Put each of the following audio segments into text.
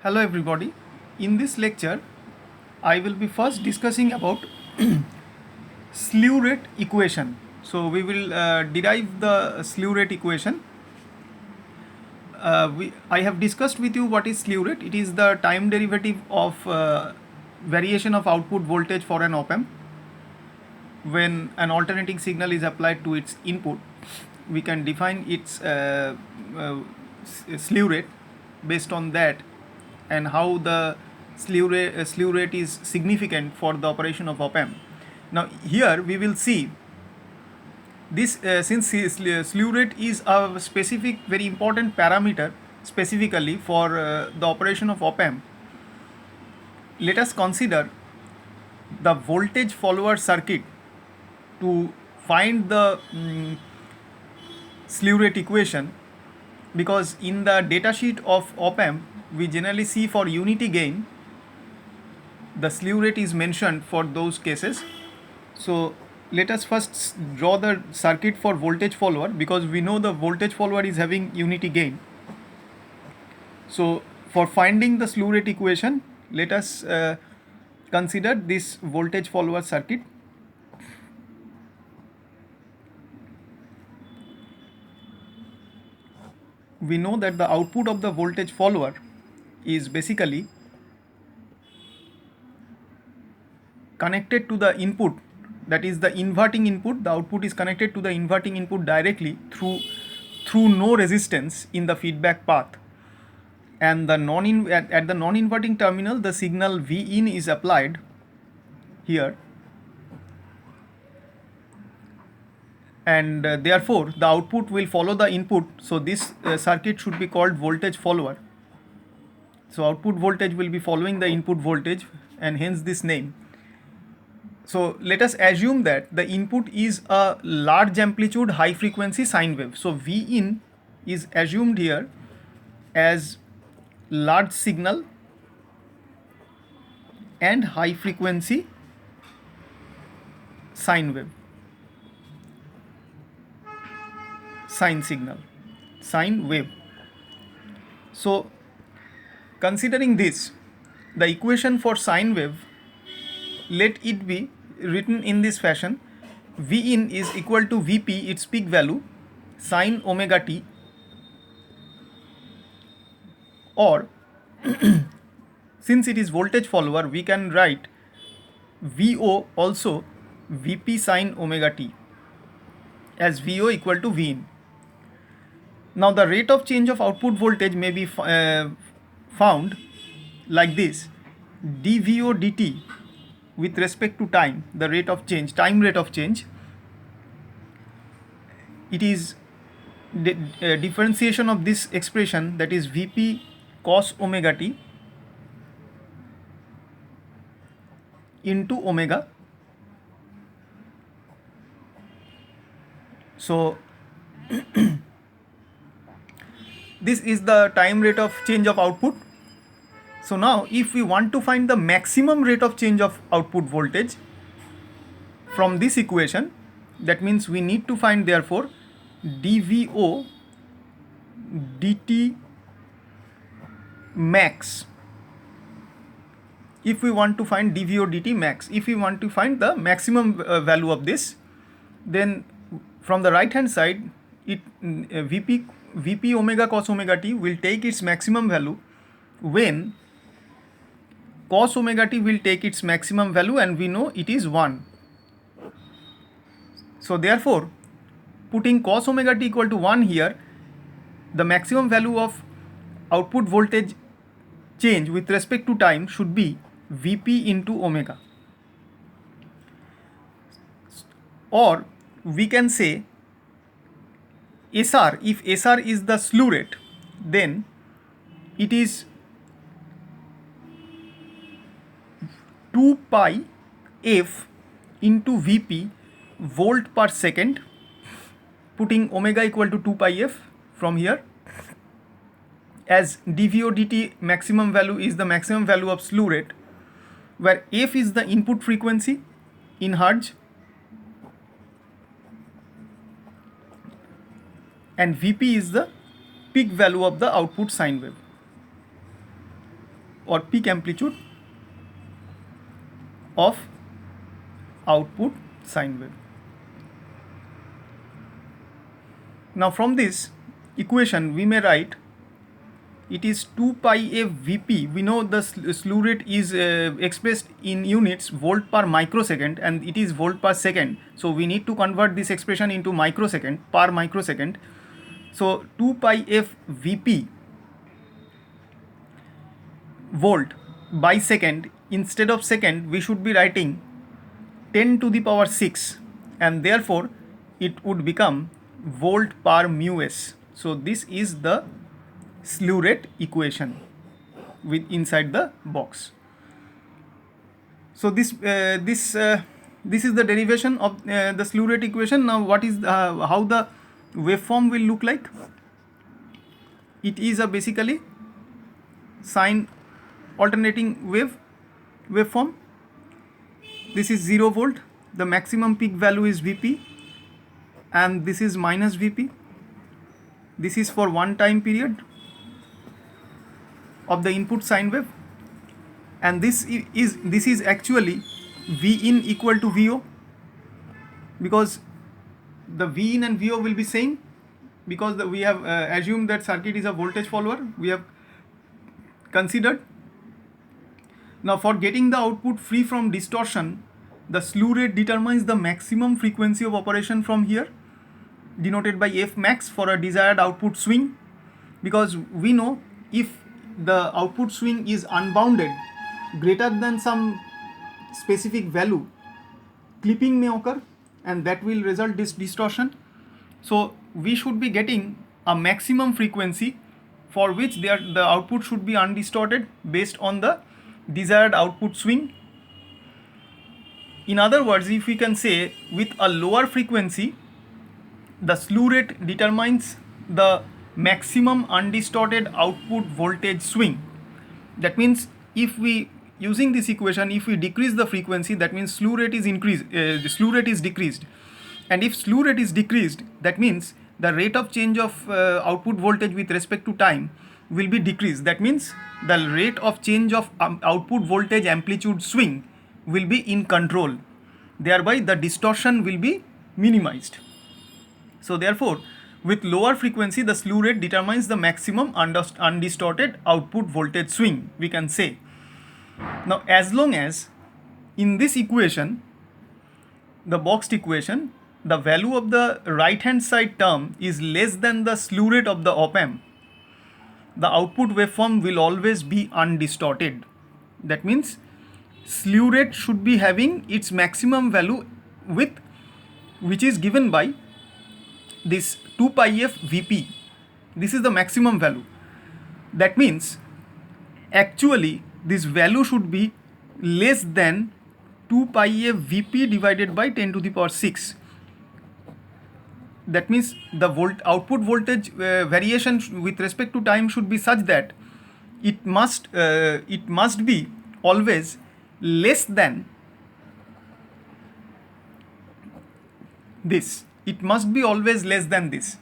Hello everybody. In this lecture, I will be first discussing about slew rate equation. So we will derive the slew rate equation. I have discussed with you what is slew rate. It is the time derivative of variation of output voltage for an op amp when an alternating signal is applied to its input. We can define its slew rate based on that and how the slew rate is significant for the operation of op amp. Now here we will see this since slew rate is a specific very important parameter specifically for the operation of op amp. Let us consider the voltage follower circuit to find the slew rate equation, because in the datasheet of op amp we generally see for unity gain the slew rate is mentioned for those cases. So let us first draw the circuit for voltage follower, because we know the voltage follower is having unity gain. So for finding the slew rate equation, let us consider this voltage follower circuit. We know that the output of the voltage follower is basically connected to the input, that is the inverting input. The output is connected to the inverting input directly through no resistance in the feedback path, and the at the non-inverting terminal the signal V in is applied here, and therefore the output will follow the input. So this circuit should be called voltage follower. So output voltage will be following the input voltage, and hence this name. So let us assume that the input is a large amplitude high frequency sine wave. So V in is assumed here as large signal and high frequency sine wave, sine wave. So considering this, the equation for sine wave, let it be written in this fashion: V in is equal to Vp, its peak value, sine omega t, or since it is voltage follower, we can write VO also Vp sine omega t, as VO equal to V in. Now the rate of change of output voltage may be found like this: dVo dt with respect to time, the rate of change, time rate of change. It is differentiation of this expression, that is Vp cos omega t into omega. So this is the time rate of change of output. So now if we want to find the maximum rate of change of output voltage from this equation, that means we need to find therefore dVo dt max. If we want to find dVo dt max, if we want to find the maximum value of this, then from the right hand side it Vp omega cos omega t will take its maximum value when cos omega t will take its maximum value, and we know it is 1. So therefore putting cos omega t equal to 1 here, the maximum value of output voltage change with respect to time should be Vp into omega. Or we can say SR, if SR is the slew rate, then it is 2 pi f into Vp volt per second, putting omega equal to 2 pi f from here, as dVo dt maximum value is the maximum value of slew rate, where f is the input frequency in hertz and Vp is the peak value of the output sine wave. or peak amplitude of output sine wave. Now from this equation we may write it is 2 pi f Vp. We know the slew rate is expressed in units volt per microsecond and it is volt per second. So we need to convert this expression into microsecond per microsecond. So 2 pi f Vp volt by second, instead of second we should be writing 10 to the power 6 and therefore it would become volt per mu s. So this is the slew rate equation with inside the box. So this is the derivation of the slew rate equation. Now what is how the waveform will look like? It is a basically sine alternating waveform. This is 0 volt, the maximum peak value is Vp and this is minus Vp. This is for one time period of the input sine wave, and this is actually V in equal to VO, because the V in and VO will be same, because we have assumed that circuit is a voltage follower. We have considered. Now for getting the output free from distortion, the slew rate determines the maximum frequency of operation from here, denoted by F max for a desired output swing, because we know if the output swing is unbounded greater than some specific value, clipping may occur and that will result this distortion. So we should be getting a maximum frequency for which the output should be undistorted based on the desired output swing. In other words, if we can say with a lower frequency, the slew rate determines the maximum undistorted output voltage swing. That means if we, using this equation, if we decrease the frequency, that means slew rate is increased, slew rate is decreased, and if slew rate is decreased, that means the rate of change of output voltage with respect to time will be decreased. That means the rate of change of output voltage amplitude swing will be in control, thereby the distortion will be minimized. So therefore, with lower frequency, the slew rate determines the maximum undistorted output voltage swing, we can say. Now as long as in this equation, the boxed equation, the value of the right hand side term is less than the slew rate of the op amp, the output waveform will always be undistorted. That means slew rate should be having its maximum value with, which is given by this 2 pi f Vp. This is the maximum value. That means actually this value should be less than 2 pi f Vp divided by 10 to the power 6. That means the output voltage variation with respect to time should be such that it must be always less than this. It must be always less than this,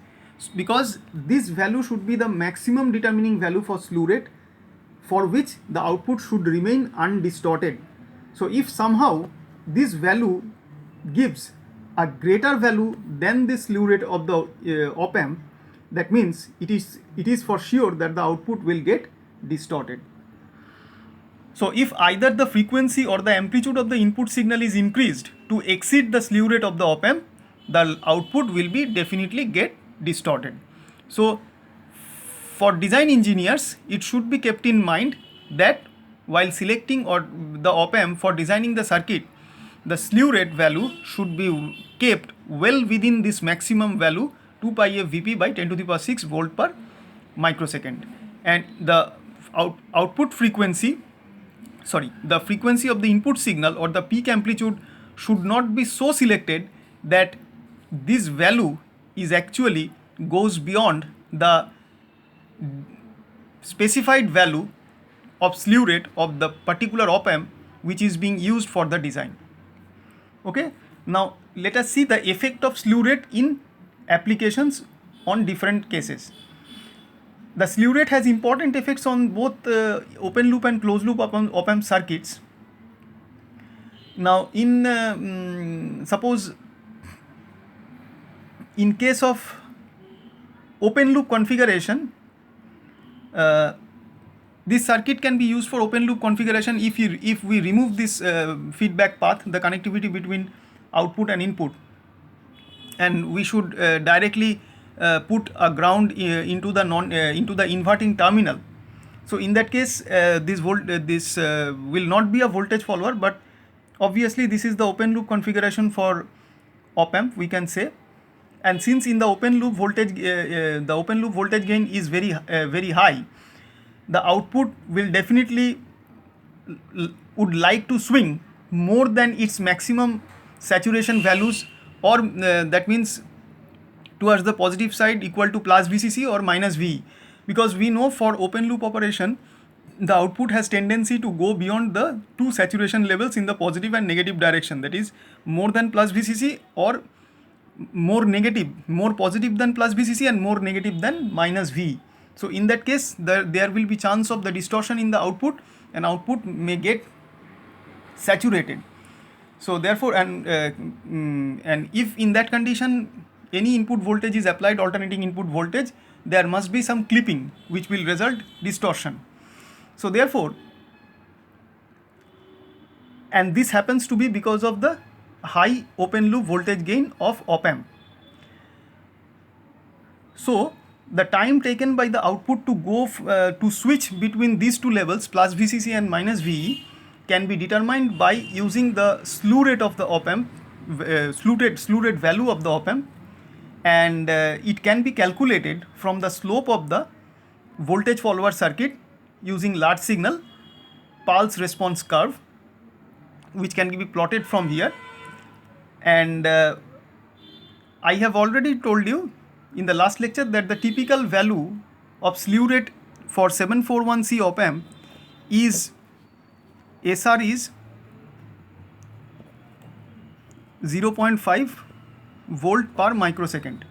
because this value should be the maximum determining value for slew rate, for which the output should remain undistorted. So if somehow this value gives a greater value than the slew rate of the op amp, that means it is for sure that the output will get distorted. So if either the frequency or the amplitude of the input signal is increased to exceed the slew rate of the op amp, the output will be definitely get distorted. So for design engineers, it should be kept in mind that while selecting or the op amp for designing the circuit, the slew rate value should be kept well within this maximum value 2 pi f Vp by 10 to the power 6 volt per microsecond, and the output frequency, the frequency of the input signal or the peak amplitude should not be so selected that this value is actually goes beyond the specified value of slew rate of the particular op amp which is being used for the design. Okay, now let us see the effect of slew rate in applications on different cases. The slew rate has important effects on both open loop and closed loop op-amp circuits. Now, suppose in case of open loop configuration, this circuit can be used for open loop configuration if we remove this feedback path, the connectivity between output and input, and we should directly put a ground into the inverting terminal. So in that case, this will not be a voltage follower, but obviously this is the open loop configuration for op-amp, we can say. And since in the open loop voltage gain is very high, the output will definitely would like to swing more than its maximum saturation values, or that means towards the positive side equal to plus VCC or minus VE, because we know for open loop operation the output has tendency to go beyond the two saturation levels in the positive and negative direction, that is more than plus VCC or more positive than plus VCC and more negative than minus VE. So in that case there will be chance of the distortion in the output, and output may get saturated. So therefore, and if in that condition any input voltage is applied, alternating input voltage, there must be some clipping which will result distortion. So therefore, and this happens to be because of the high open loop voltage gain of op-amp. So the time taken by the output to go to switch between these two levels, plus VCC and minus VE, can be determined by using the slew rate of the op-amp, slew rate value of the op-amp, and it can be calculated from the slope of the voltage follower circuit using large signal pulse response curve, which can be plotted from here. And I have already told you in the last lecture that the typical value of slew rate for 741C op-amp is SR is 0.5 volt per microsecond.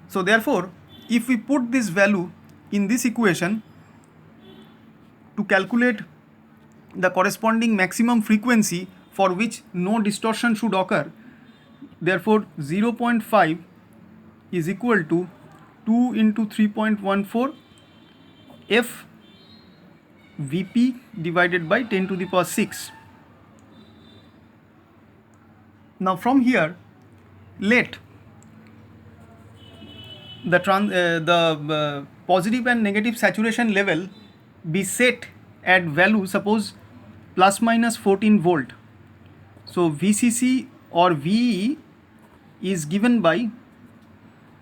So therefore, if we put this value in this equation to calculate the corresponding maximum frequency for which no distortion should occur, therefore 0.5 is equal to 2 into 3.14 F Vp divided by 10 to the power 6. Now from here, let the positive and negative saturation level be set at value, suppose plus minus 14 volt. So VCC or VE is given by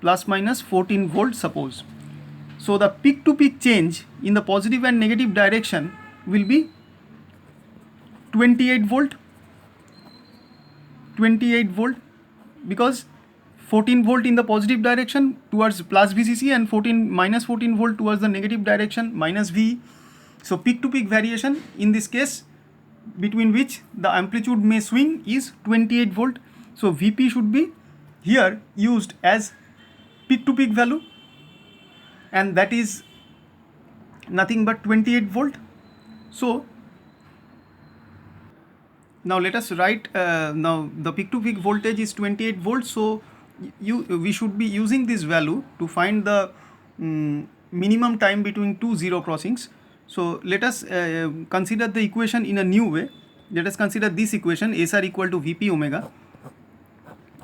plus minus 14 volt, suppose. So the peak to peak change in the positive and negative direction will be 28 volt, because 14 volt in the positive direction towards plus VCC and minus 14 volt towards the negative direction minus VE. So peak to peak variation in this case, between which the amplitude may swing, is 28 volt. So Vp should be here used as peak to peak value, and that is nothing but 28 volt. So now let us write, now the peak to peak voltage is 28 volts, so we should be using this value to find the minimum time between two zero crossings. So let us consider the equation in a new way. Let us consider this equation, SR equal to Vp omega.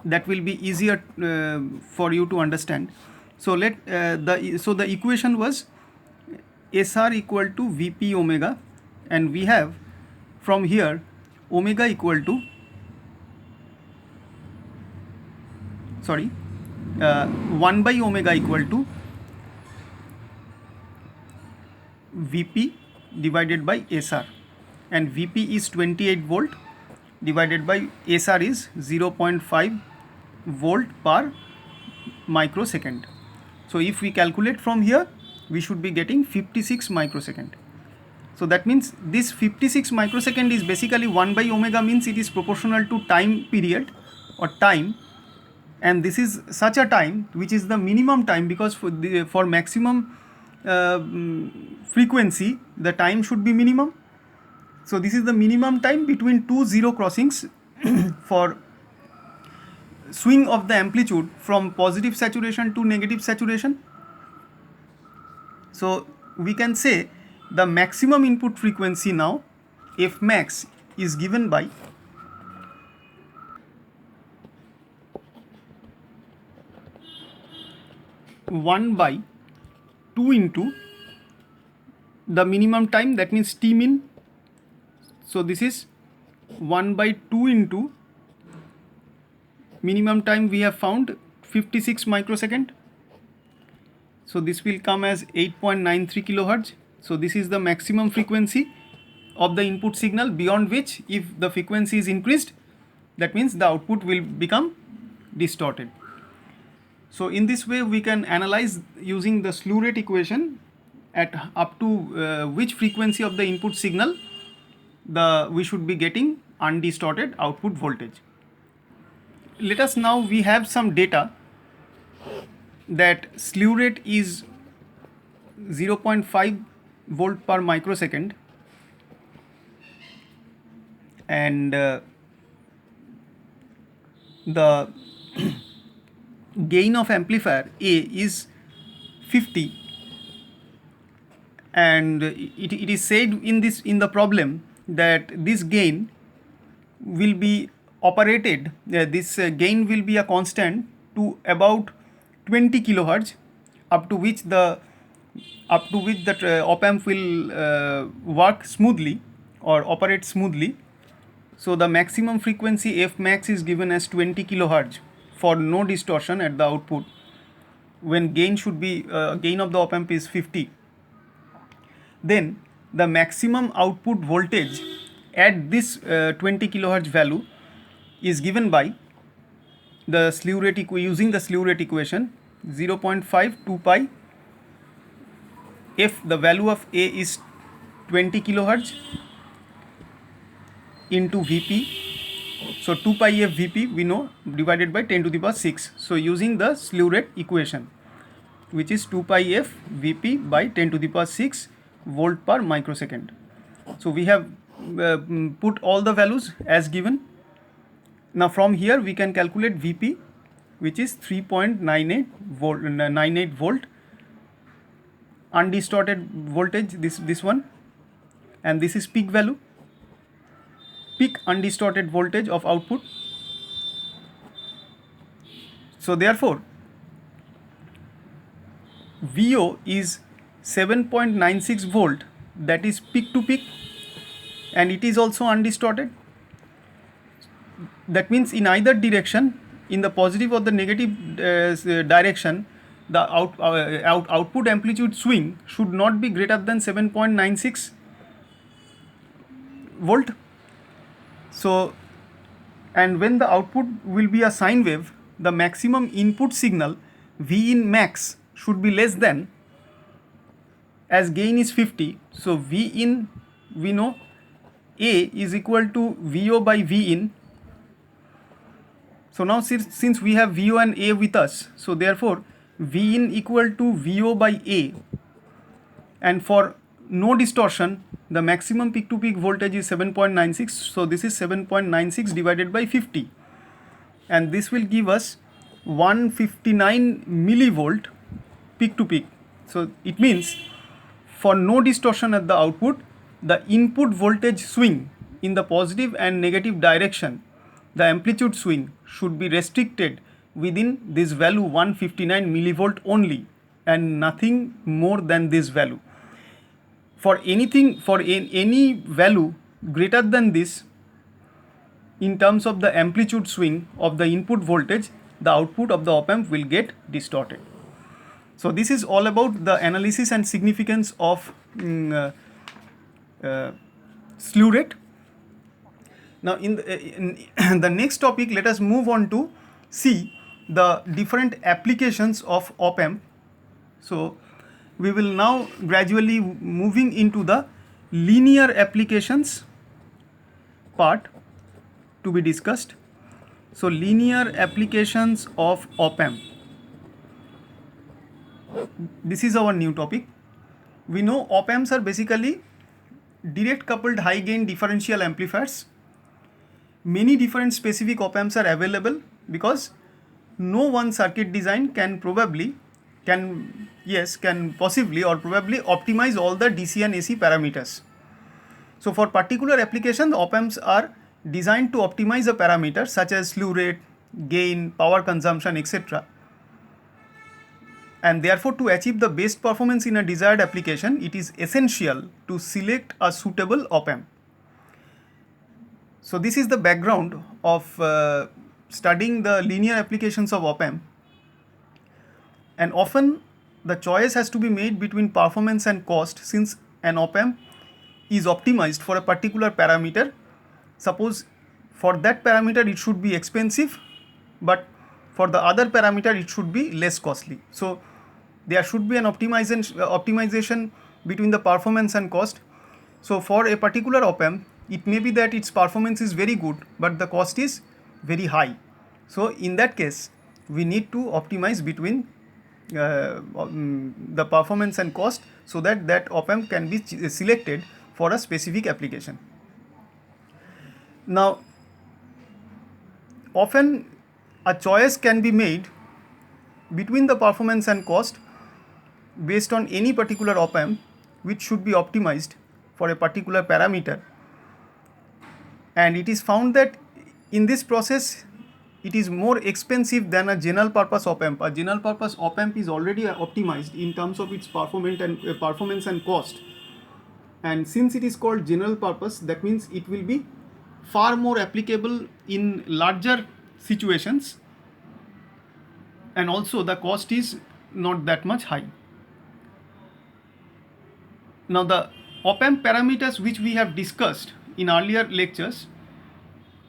That will be easier for you to understand. So the equation was SR equal to Vp omega, and we have from here omega equal to 1 by omega equal to Vp divided by SR, and Vp is 28 volt divided by SR is 0.5 volt per microsecond. So if we calculate from here, we should be getting 56 microsecond. So that means this 56 microsecond is basically 1 by omega, means it is proportional to time period or time, and this is such a time which is the minimum time, because for maximum frequency the time should be minimum. So this is the minimum time between two zero crossings for swing of the amplitude from positive saturation to negative saturation. So we can say the maximum input frequency now, F max, is given by one by 2 into the minimum time, that means T min. So this is 1 by 2 into minimum time we have found 56 microsecond. So this will come as 8.93 kilohertz. So this is the maximum frequency of the input signal, beyond which if the frequency is increased, that means the output will become distorted. So in this way we can analyze using the slew rate equation at up to which frequency of the input signal we should be getting undistorted output voltage. Let us now, we have some data that slew rate is 0.5 volt per microsecond, and the gain of amplifier A is 50, and it is said in the problem that this gain will be operated, this gain will be a constant to about 20 kilohertz, up to which the op amp will work smoothly or operate smoothly. So the maximum frequency F max is given as 20 kilohertz for no distortion at the output, when gain should be gain of the op amp is 50. Then the maximum output voltage at this 20 kilohertz value is given by the slew rate using the slew rate equation, 0.5 2 pi if the value of A is 20 kilohertz into Vp. So 2 pi f Vp we know, divided by 10 to the power 6. So using the slew rate equation, which is 2 pi f Vp by 10 to the power 6 volt per microsecond. So we have put all the values as given. Now from here we can calculate Vp, which is 3.98 volt undistorted voltage, this one, and this is peak value, peak undistorted voltage of output. So therefore VO is 7.96 volt, that is peak to peak, and it is also undistorted. That means in either direction, in the positive or the negative direction, the output amplitude swing should not be greater than 7.96 volt. So, and when the output will be a sine wave, the maximum input signal V in max should be less than, as gain is 50, so V in, we know A is equal to VO by V in. So now since we have VO and A with us, so therefore V in equal to VO by A, and for no distortion the maximum peak to peak voltage is 7.96, so this is 7.96 divided by 50, and this will give us 159 millivolt peak to peak. So it means for no distortion at the output, the input voltage swing in the positive and negative direction, the amplitude swing should be restricted within this value 159 millivolt only, and nothing more than this value. For anything, for any value greater than this in terms of the amplitude swing of the input voltage, the output of the op amp will get distorted. So this is all about the analysis and significance of slew rate. Now in the next topic, let us move on to see the different applications of op amp. So we will now gradually moving into the linear applications part to be discussed. So linear applications of op-amp. This is our new topic. We know op-amps are basically direct coupled high gain differential amplifiers. Many different specific op-amps are available because no one circuit design can possibly or probably optimize all the DC and AC parameters. So for particular application, the op-amps are designed to optimize a parameter such as slew rate, gain, power consumption, etc. And therefore, to achieve the best performance in a desired application, it is essential to select a suitable op-amp. So this is the background of studying the linear applications of op-amp. And often the choice has to be made between performance and cost, since an op-amp is optimized for a particular parameter. Suppose for that parameter it should be expensive, but for the other parameter it should be less costly. So there should be an optimization between the performance and cost. So for a particular op-amp, it may be that its performance is very good, but the cost is very high. So in that case, we need to optimize between the performance and cost, so that that op-amp can be selected for a specific application. Now, often a choice can be made between the performance and cost based on any particular op-amp which should be optimized for a particular parameter, and it is found that in this process it is more expensive than a general purpose op-amp. A general purpose op-amp is already optimized in terms of its performance and cost, and since it is called general purpose, that means it will be far more applicable in larger situations, and also the cost is not that much high. Now the op-amp parameters which we have discussed in earlier lectures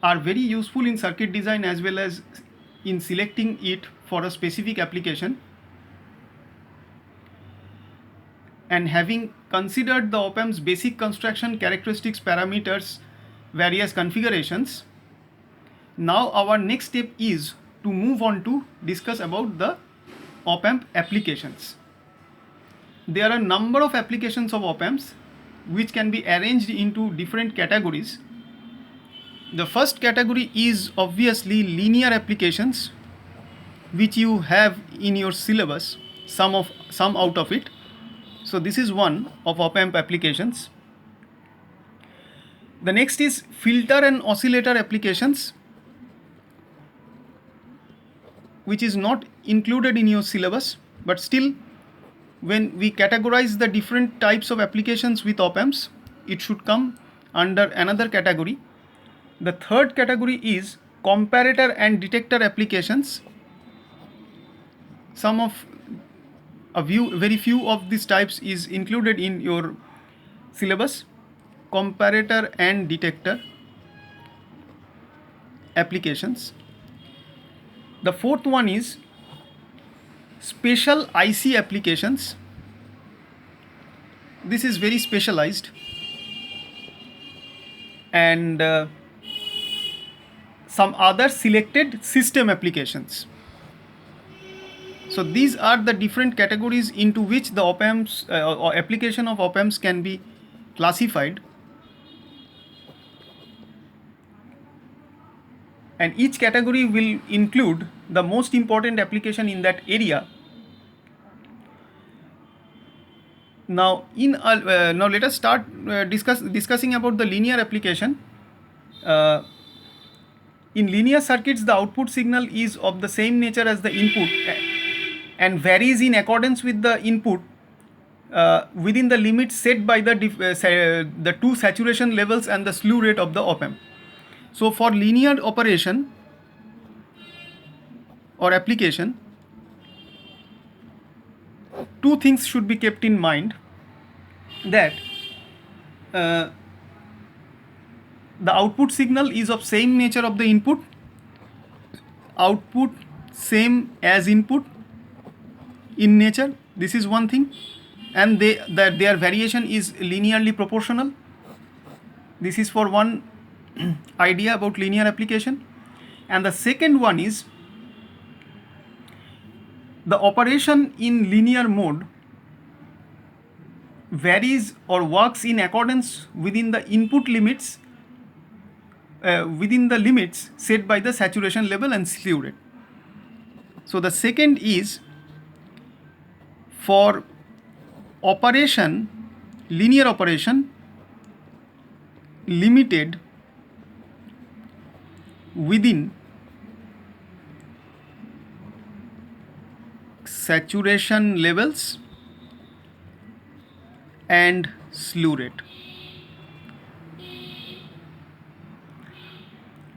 are very useful in circuit design as well as in selecting it for a specific application. And having considered the op-amp's basic construction, characteristics, parameters, various configurations, now our next step is to move on to discuss about the op-amp applications. There are a number of applications of op-amps which can be arranged into different categories. The first category is obviously linear applications, which you have in your syllabus, some out of it. So this is one of op-amp applications. The next is filter and oscillator applications, which is not included in your syllabus, but still when we categorize the different types of applications with op-amps, it should come under another category. The third category is comparator and detector applications. Very few of these types is included in your syllabus. Comparator and detector applications. The fourth one is special IC applications. This is very specialized, and some other selected system applications. So these are the different categories into which the op-amps or application of op-amps can be classified, and each category will include the most important application in that area. Now let us start discussing about the linear application. In linear circuits, the output signal is of the same nature as the input and varies in accordance with the input within the limits set by the two saturation levels and the slew rate of the op-amp. So for linear operation or application, two things should be kept in mind, that the output signal is of same nature of the input, output same as input in nature. This is one thing, and their variation is linearly proportional. This is for one idea about linear application. And the second one is the operation in linear mode varies or works in accordance within the input limits within the limits set by the saturation level and slew rate. So the second is for operation, linear operation limited within saturation levels and slew rate.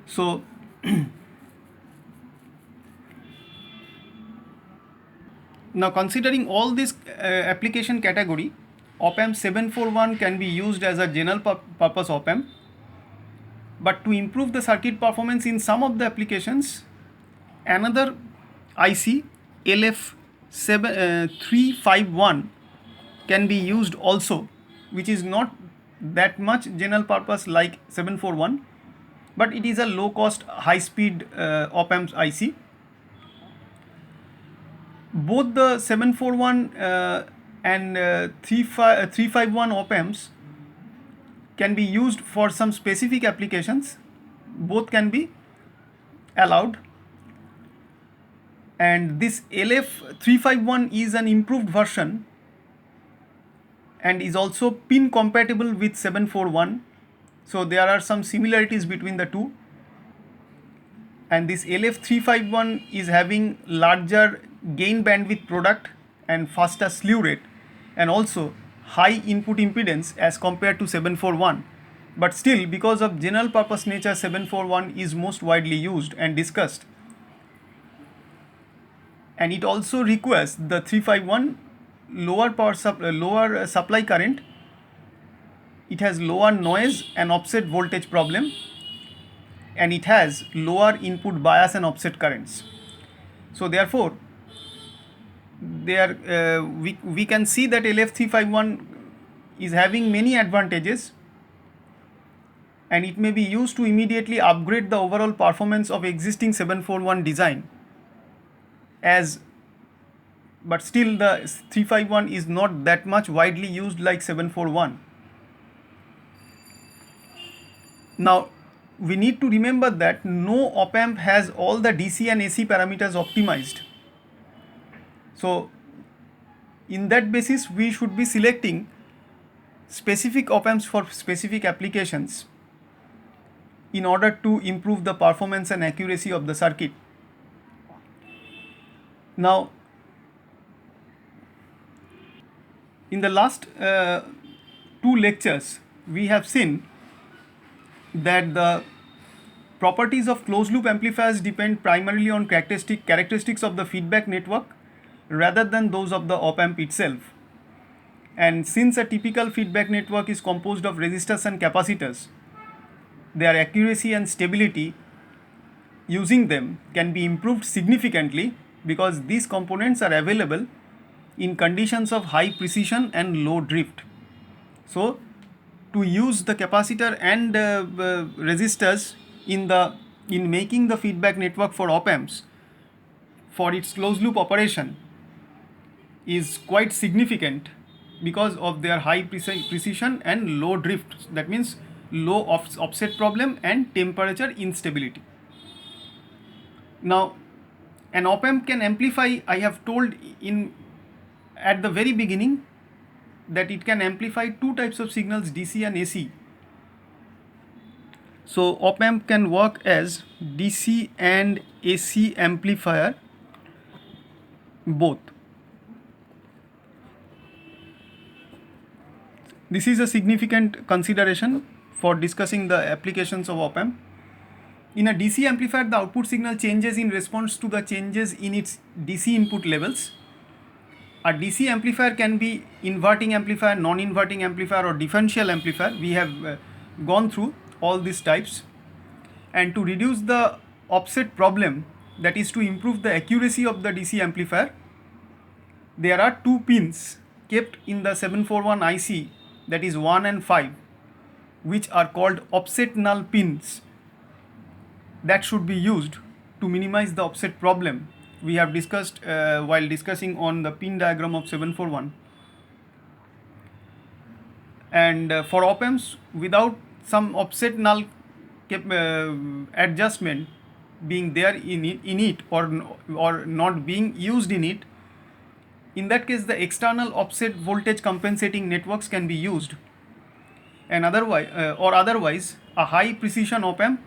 So now considering all this application category, op-amp 741 can be used as a general purpose op-amp, but to improve the circuit performance in some of the applications, another IC LF351 can be used also, which is not that much general purpose like 741, but it is a low cost high speed op-amp IC. Both the 741 and 351 op-amps can be used for some specific applications. Both can be allowed, and this LF351 is an improved version and is also pin compatible with 741. So there are some similarities between the two, and this LF351 is having larger gain bandwidth product and faster slew rate, and also high input impedance as compared to 741. But still, because of general purpose nature, 741 is most widely used and discussed, and it also requires the 351 lower supply current. It has lower noise and offset voltage problem, and it has lower input bias and offset currents. So therefore we can see that LF351 is having many advantages, and it may be used to immediately upgrade the overall performance of existing 741 design, but still the 351 is not that much widely used like 741. Now we need to remember that no op-amp has all the DC and AC parameters optimized. So in that basis, we should be selecting specific op-amps for specific applications in order to improve the performance and accuracy of the circuit. Now in the last two lectures, we have seen that the properties of closed loop amplifiers depend primarily on characteristics of the feedback network rather than those of the op-amp itself. And since a typical feedback network is composed of resistors and capacitors, their accuracy and stability using them can be improved significantly because these components are available in conditions of high precision and low drift. So to use the capacitor and resistors in making the feedback network for op-amps for its closed loop operation is quite significant because of their high precision and low drift. That means low offset problem and temperature instability. Now an op-amp can amplify, I have told at the very beginning that it can amplify two types of signals, DC and AC. So op-amp can work as DC and AC amplifier both. This is a significant consideration for discussing the applications of op-amp. In a DC amplifier, the output signal changes in response to the changes in its DC input levels. A DC amplifier can be inverting amplifier, non-inverting amplifier, or differential amplifier. We have gone through all these types. And to reduce the offset problem, that is to improve the accuracy of the DC amplifier, there are two pins kept in the 741 IC, that is 1 and 5, which are called offset null pins that should be used to minimize the offset problem we have discussed while discussing on the pin diagram of 741. And for op amps without some offset null adjustment being there in it or not being used in it, in that case the external offset voltage compensating networks can be used, and otherwise a high precision op amp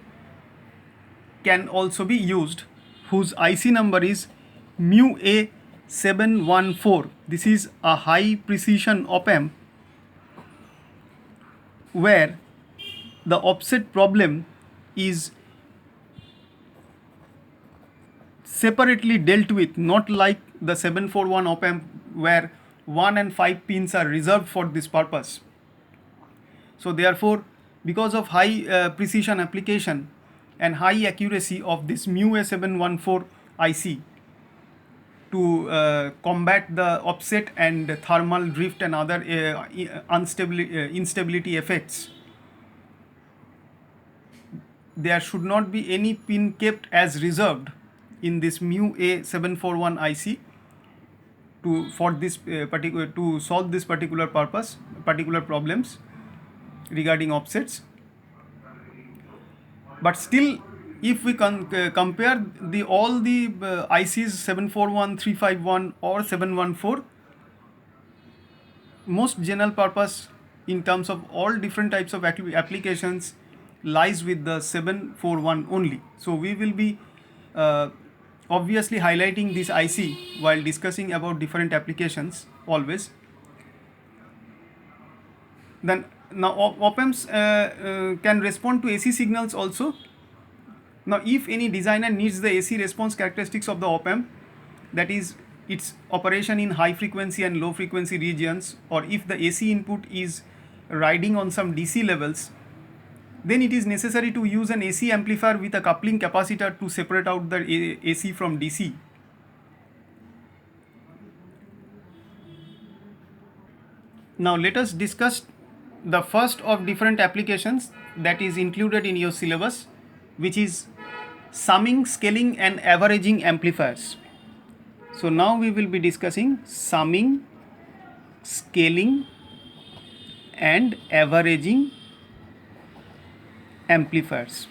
can also be used, whose IC number is mu A714. This is a high precision op amp where the offset problem is separately dealt with, not like the 741 op amp where 1 and 5 pins are reserved for this purpose. So therefore, because of high precision application and high accuracy of this mu A714 IC to combat the offset and thermal drift and other instability effects, there should not be any pin kept as reserved in this mu A741 IC to solve this particular problems regarding offsets. But still, if we compare all the ICs 741, 351 or 714, most general purpose in terms of all different types of applications lies with the 741 only. So we will be obviously highlighting this IC while discussing about different applications always. Then now op amps can respond to AC signals also. Now if any designer needs the AC response characteristics of the op amp, that is its operation in high frequency and low frequency regions, or if the AC input is riding on some DC levels, then it is necessary to use an AC amplifier with a coupling capacitor to separate out the AC from DC. Now let us discuss the first of different applications that is included in your syllabus, which is summing, scaling and averaging amplifiers. So now we will be discussing summing, scaling and averaging amplifiers.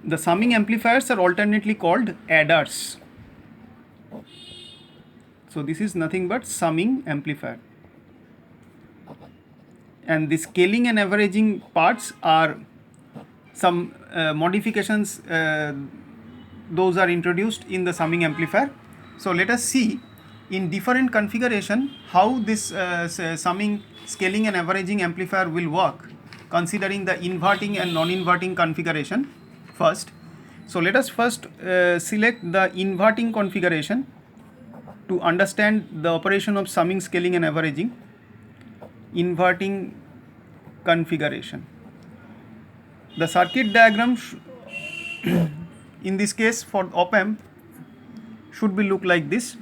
The summing amplifiers are alternately called adders. So this is nothing but summing amplifier. And the scaling and averaging parts are some modifications, those are introduced in the summing amplifier. So let us see in different configuration how this summing, scaling and averaging amplifier will work, considering the inverting and non-inverting configuration first. So let us first select the inverting configuration to understand the operation of summing, scaling and averaging. Inverting configuration. The circuit diagram in this case for op amp should be look like this.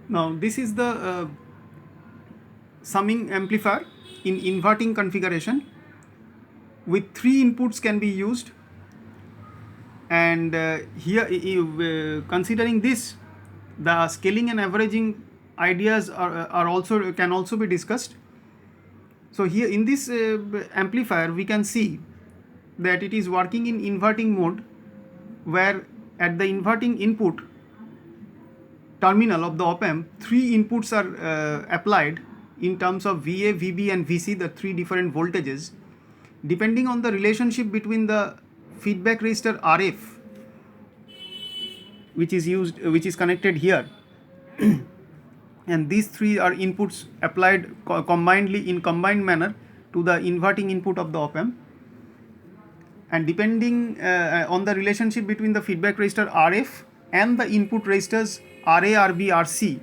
Now this is the summing amplifier in inverting configuration with 3 inputs can be used, and here considering this, the scaling and averaging ideas are also can also be discussed. So here in this amplifier we can see that it is working in inverting mode, where at the inverting input terminal of the op-amp 3 inputs are applied in terms of VA, VB and VC, the 3 different voltages. Depending on the relationship between the feedback resistor RF, which is connected here, and these 3 are inputs applied combinedly in combined manner to the inverting input of the op-amp, and depending on the relationship between the feedback resistor RF and the input resistors RA, RB, RC,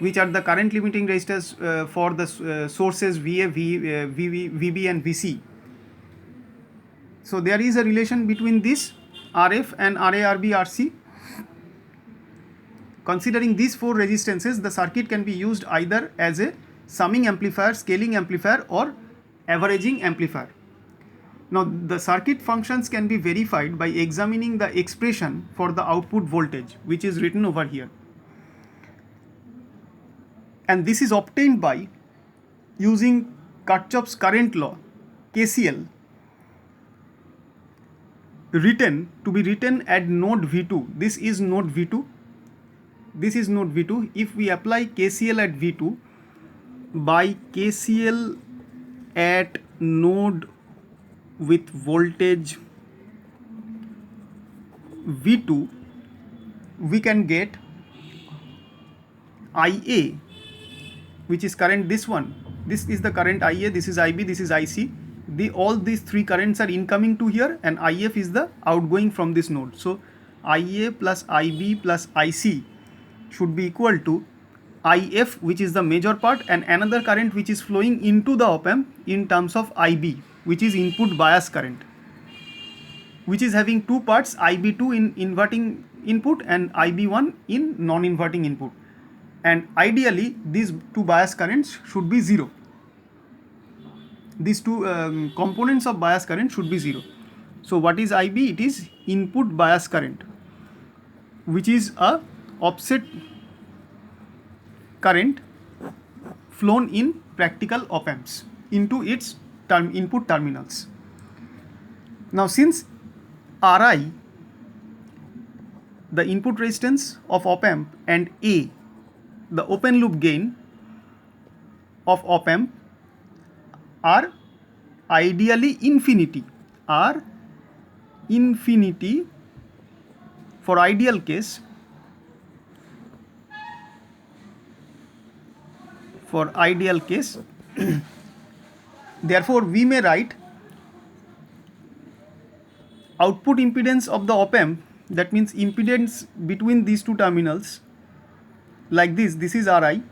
which are the current limiting resistors for the sources VA, VB and VC. So there is a relation between this RF and RA, RB, RC. Considering these 4 resistances, the circuit can be used either as a summing amplifier, scaling amplifier or averaging amplifier. Now the circuit functions can be verified by examining the expression for the output voltage, which is written over here. And this is obtained by using Kirchhoff's current law, KCL, to be written at node V2. This is node V2. This is node V2. If we apply KCL at V2, by KCL at node with voltage V2, we can get IA, which is current this one. This is the current IA, this is IB, this is IC. All these 3 currents are incoming to here, and IF is the outgoing from this node. So IA plus IB plus IC should be equal to IF, which is the major part, and another current which is flowing into the op-amp in terms of IB, which is input bias current, which is having 2 parts, IB2 in inverting input and IB1 in non-inverting input. And ideally these 2 bias currents should be 0. These 2 components of bias current should be 0. So what is IB? It is input bias current, which is a offset current flown in practical op-amps into its input terminals. Now since Ri, the input resistance of op-amp, and A, the open loop gain of op-amp, are ideally infinity, for ideal case, therefore we may write output impedance of the op-amp, that means impedance between these 2 terminals, like this. This is Ri.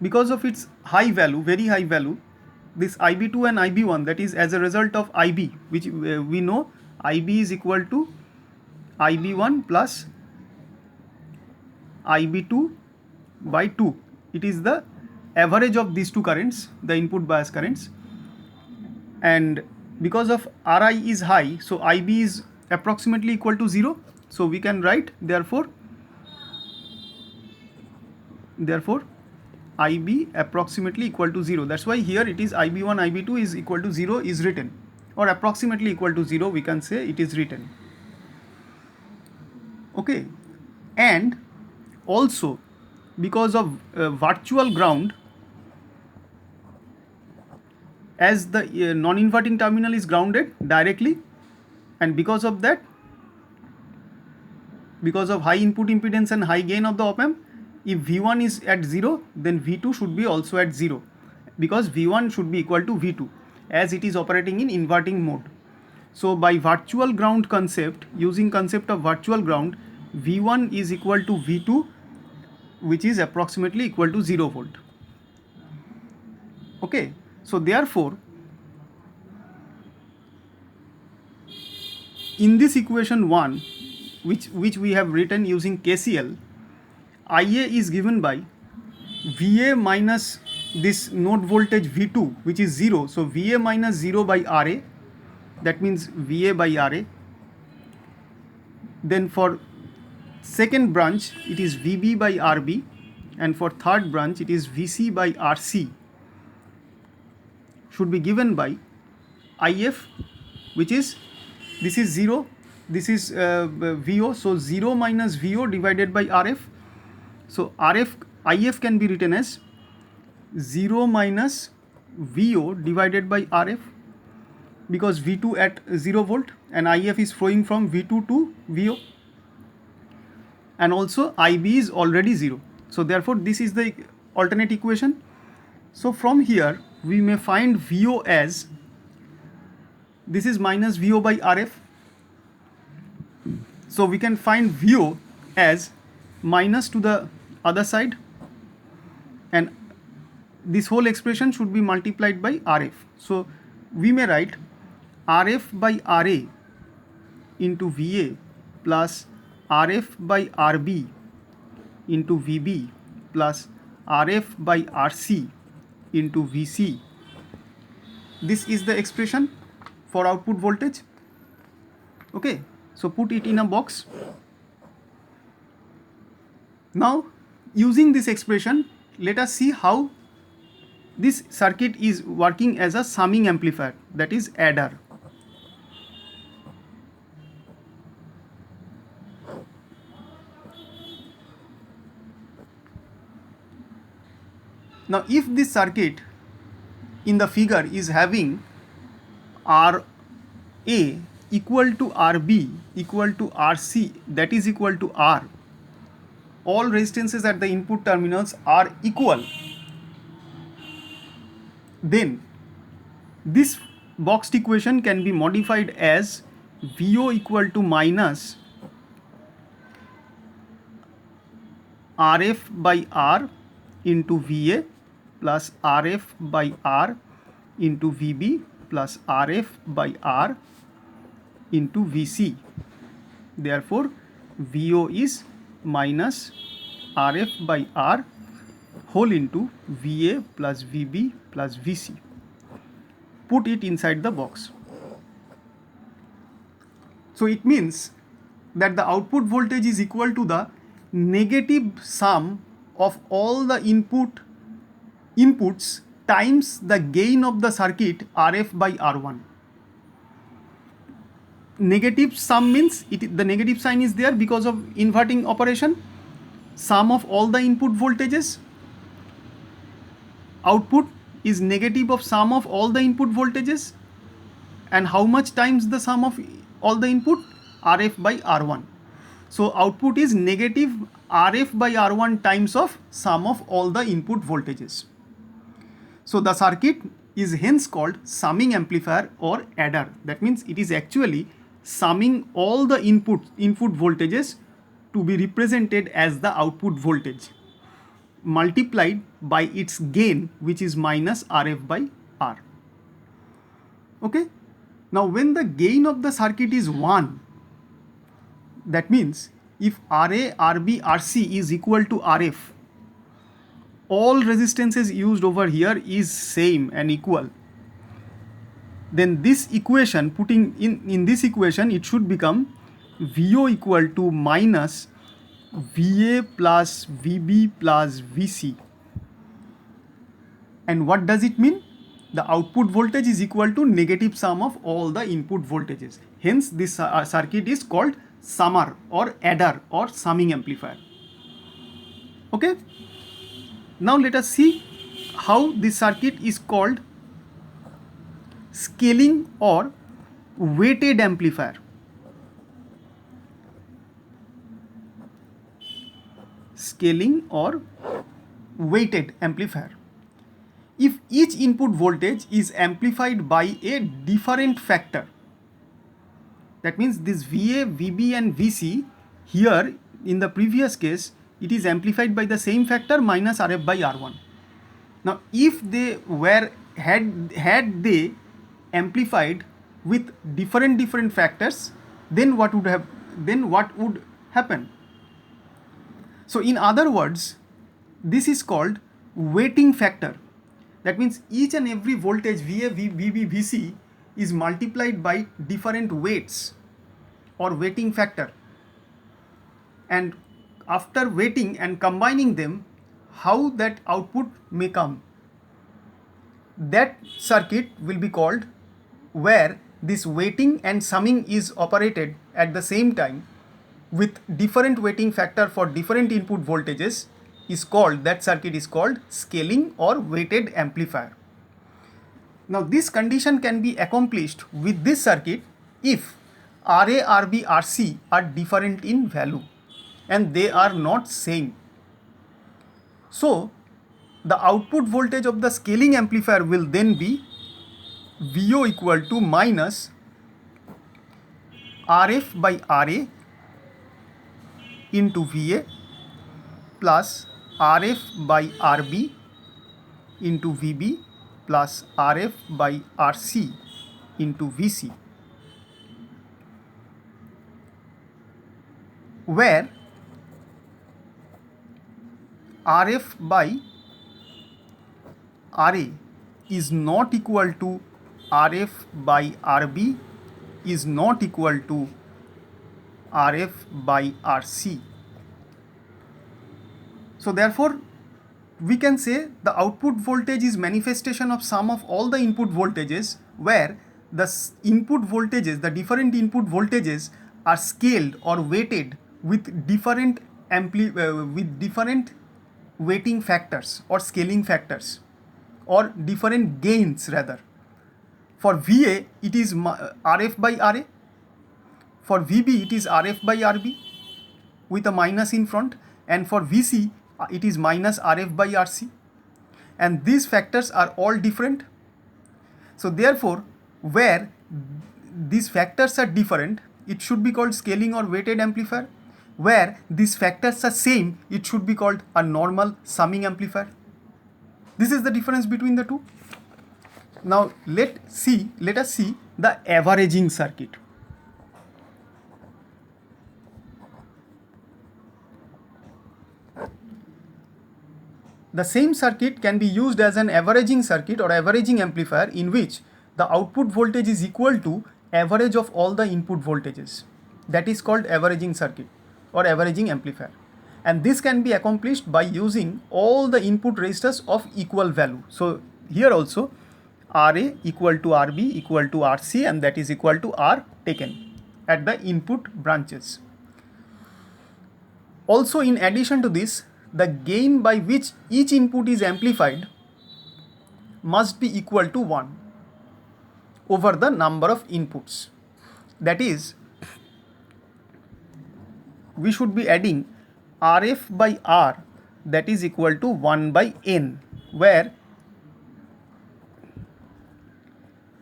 Because of its high value, very high value, this IB2 and IB1, that is as a result of IB, which we know IB is equal to IB1 plus IB2 by 2. It is the average of these 2 currents, the input bias currents, and because of Ri is high, so IB is approximately equal to 0. So we can write therefore IB approximately equal to 0. That's why here it is IB1 IB2 is equal to 0 is written, or approximately equal to 0 we can say it is written. Okay, and also because of virtual ground, as the non-inverting terminal is grounded directly, and because of that, because of high input impedance and high gain of the op-amp, if V1 is at 0, then V2 should be also at 0, because V1 should be equal to V2 as it is operating in inverting mode. So by virtual ground concept, using concept of virtual ground, V1 is equal to V2, which is approximately equal to 0 volt. Okay, so therefore in this equation 1, which we have written using KCL, IA is given by VA minus this node voltage V2, which is 0. So VA minus 0 by RA, that means VA by RA. Then for second branch it is VB by RB, and for third branch it is VC by RC, should be given by IF, which is, this is 0, this is VO, so 0 minus VO divided by RF. So IF can be written as 0 minus VO divided by RF, because V2 at 0 volt and IF is flowing from V2 to VO, and also IB is already 0. So therefore this is the alternate equation. So from here we may find VO as, this is minus VO by RF, so we can find VO as minus to the other side, and this whole expression should be multiplied by RF. So we may write RF by RA into VA plus RF by RB into VB plus RF by RC into VC. This is the expression for output voltage. Okay, so put it in a box. Now using this expression, let us see how this circuit is working as a summing amplifier, that is adder. Now if this circuit in the figure is having RA equal to RB equal to RC, that is equal to R, all resistances at the input terminals are equal, then this boxed equation can be modified as VO equal to minus RF by R into VA plus RF by R into VB plus RF by R into VC. Therefore VO is minus RF by R whole into VA plus VB plus VC. Put it inside the box. So it means that the output voltage is equal to the negative sum of all the inputs times the gain of the circuit RF by R1. Negative sum means the negative sign is there because of inverting operation. Sum of all the input voltages, output is negative of sum of all the input voltages, and how much times the sum of all the input? RF by R1. So output is negative RF by R1 times of sum of all the input voltages. So the circuit is hence called summing amplifier or adder. That means it is actually summing all the input voltages to be represented as the output voltage multiplied by its gain, which is minus RF by R. Okay. Now when the gain of the circuit is 1, that means if RA, RB, RC is equal to RF, all resistances used over here is same and equal, then this equation, putting in this equation, it should become VO equal to minus VA plus VB plus VC. And what does it mean? The output voltage is equal to negative sum of all the input voltages. Hence this circuit is called summer or adder or summing amplifier. Okay. Now let us see how this circuit is called scaling or weighted amplifier. Scaling or weighted amplifier. If each input voltage is amplified by a different factor, that means this VA, VB and VC, here in the previous case it is amplified by the same factor minus RF by R1. Now if they were had they amplified with different factors, then what would happen? So in other words, this is called weighting factor. That means each and every voltage VA, VB, VC is multiplied by different weights or weighting factor. And after weighting and combining them, how that output may come, that circuit will be called, where this weighting and summing is operated at the same time with different weighting factor for different input voltages, is called, that circuit is called scaling or weighted amplifier. Now this condition can be accomplished with this circuit if RA, RB, RC are different in value and they are not same. So the output voltage of the scaling amplifier will then be VO equal to minus RF by RA into VA plus RF by RB into VB plus RF by RC into VC, where RF by RA is not equal to RF by RB is not equal to RF by RC. So therefore we can say the output voltage is manifestation of sum of all the input voltages, where the input voltages, the different input voltages are scaled or weighted with different weighting factors or scaling factors, or different gains rather. For VA it is RF by RA, for VB it is RF by RB with a minus in front, and for VC it is minus RF by RC, and these factors are all different. So therefore where these factors are different, it should be called scaling or weighted amplifier. Where these factors are same, it should be called a normal summing amplifier. This is the difference between the two. Now let us see the averaging circuit. The same circuit can be used as an averaging circuit or averaging amplifier, in which the output voltage is equal to average of all the input voltages. That is called averaging circuit or averaging amplifier. And this can be accomplished by using all the input resistors of equal value. So here also RA equal to RB equal to RC, and that is equal to R taken at the input branches. Also, in addition to this, the gain by which each input is amplified must be equal to 1 over the number of inputs. That is, we should be adding RF by R, that is equal to 1 by N, where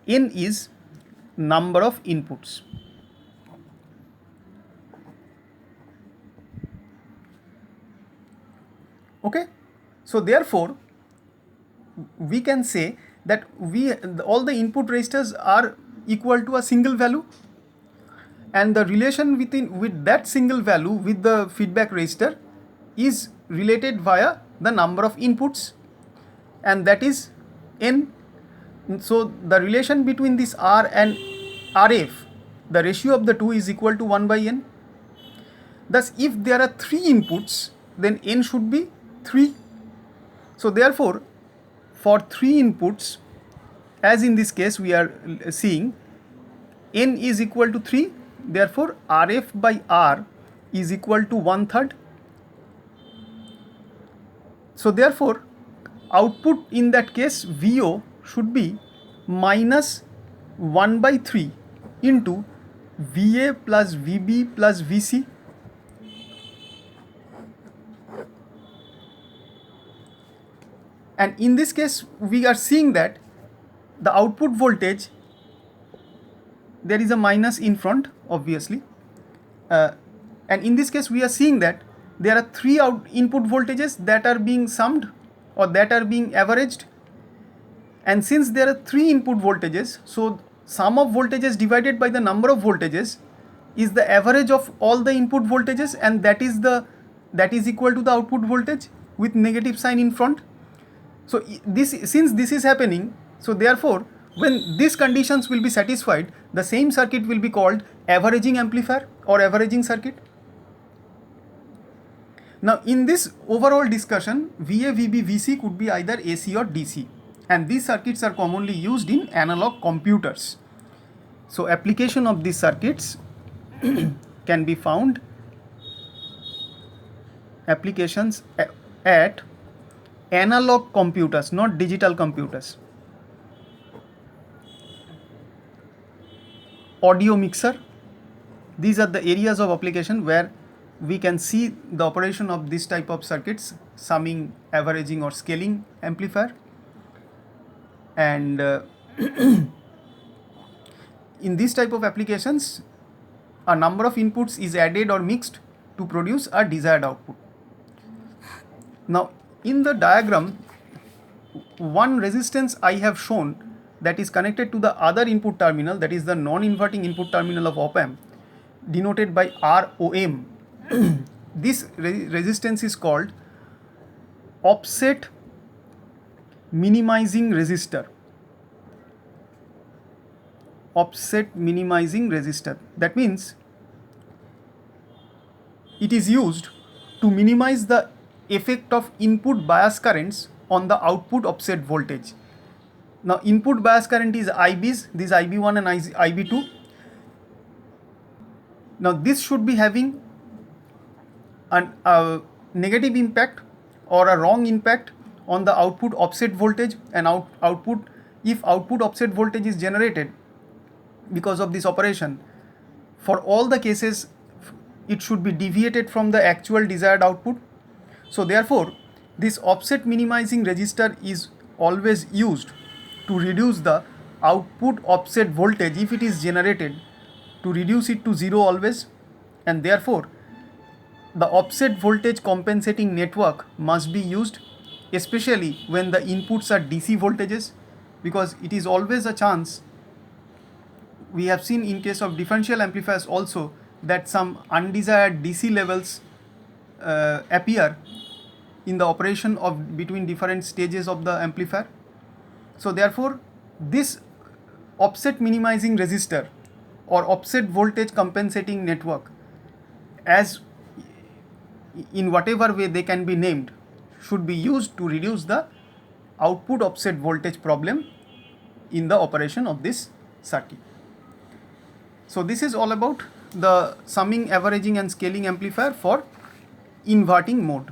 N is number of inputs. Okay, so therefore we can say that all the input resistors are equal to a single value, and the relation with that single value with the feedback resistor is related via the number of inputs, and that is N. So the relation between this R and RF, the ratio of the two is equal to 1 by N. Thus if there are 3 inputs, then N should be 3. So therefore for 3 inputs, as in this case we are seeing, N is equal to 3, therefore RF by R is equal to 1/3. So therefore output in that case VO should be minus 1 by 3 into VA plus VB plus VC. And in this case we are seeing that the output voltage, there is a minus in front obviously, and in this case we are seeing that there are 3 input voltages that are being summed or that are being averaged, and since there are 3 input voltages, so sum of voltages divided by the number of voltages is the average of all the input voltages, and that is the that is equal to the output voltage with negative sign in front. So this, since this is happening, so therefore when these conditions will be satisfied, the same circuit will be called averaging amplifier or averaging circuit. Now in this overall discussion, VA, VB, VC could be either AC or DC, and these circuits are commonly used in analog computers. So application of these circuits can be found applications at analog computers, not digital computers. Audio mixer, these are the areas of application where we can see the operation of this type of circuits, summing, averaging or scaling amplifier. And in this type of applications, a number of inputs is added or mixed to produce a desired output. Now in the diagram, one resistance I have shown that is connected to the other input terminal, that is the non-inverting input terminal of op-amp, denoted by ROM. This resistance is called offset minimizing resistor. Offset minimizing resistor. That means it is used to minimize the effect of input bias currents on the output offset voltage. Now input bias current is IBs, this IB1 and IB2. Now this should be having a negative impact or a wrong impact on the output offset voltage, and if output offset voltage is generated because of this operation, for all the cases it should be deviated from the actual desired output. So therefore this offset minimizing resistor is always used to reduce the output offset voltage if it is generated, to reduce it to zero always, and therefore the offset voltage compensating network must be used, especially when the inputs are DC voltages, because it is always a chance. We have seen in case of differential amplifiers also that some undesired DC levels appear in the operation of between different stages of the amplifier. So therefore this offset minimizing resistor or offset voltage compensating network, as in whatever way they can be named, should be used to reduce the output offset voltage problem in the operation of this circuit. So this is all about the summing, averaging and scaling amplifier for inverting mode.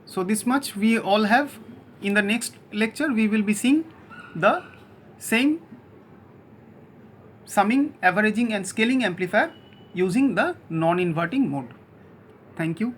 So this much we all have. In the next lecture we will be seeing the same summing, averaging and scaling amplifier using the non-inverting mode. Thank you.